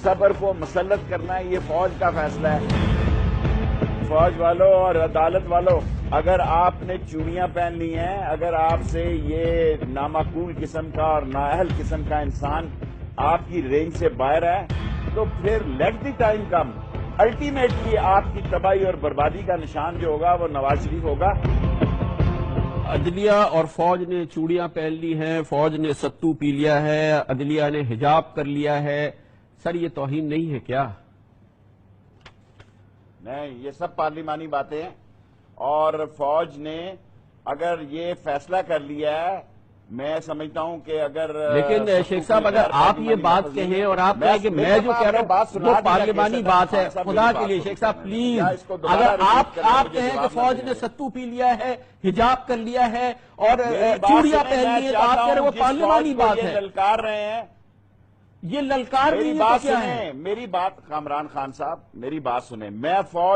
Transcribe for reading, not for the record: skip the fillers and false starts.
صبر کو مسلط کرنا ہے، یہ فوج کا فیصلہ ہے۔ فوج والوں اور عدالت والوں، اگر آپ نے چوڑیاں پہن لی ہیں، اگر آپ سے یہ نامعقول قسم کا اور نااہل قسم کا انسان آپ کی رینج سے باہر ہے، تو پھر let the time come. Ultimately آپ کی تباہی اور بربادی کا نشان جو ہوگا وہ نواز شریف ہوگا۔ عدلیہ اور فوج نے چوڑیاں پہن لی ہیں، فوج نے ستو پی لیا ہے، عدلیہ نے حجاب کر لیا ہے، سر یہ توہین نہیں ہے کیا؟ نہیں، یہ سب پارلیمانی باتیں ہیں، اور فوج نے اگر یہ فیصلہ کر لیا ہے، میں سمجھتا ہوں کہ اگر لیکن شیخ صاحب اگر آپ یہ بات کہیں اور آپ کہیں کہ میں جو کہہ رہا ہوں وہ پارلیمانی بات ہے، خدا کے لیے شیخ صاحب پلیز، اگر آپ کہیں کہ فوج نے ستو پی لیا ہے، حجاب کر لیا ہے اور چوڑیاں پہن لی ہیں، تو آپ کہہ رہے ہیں وہ پارلیمانی بات ہے۔ للکار رہے ہیں، یہ للکار نہیں ہے تو کیا ہے؟ میری بات کامران خان صاحب، میری بات سنیں، میں فوج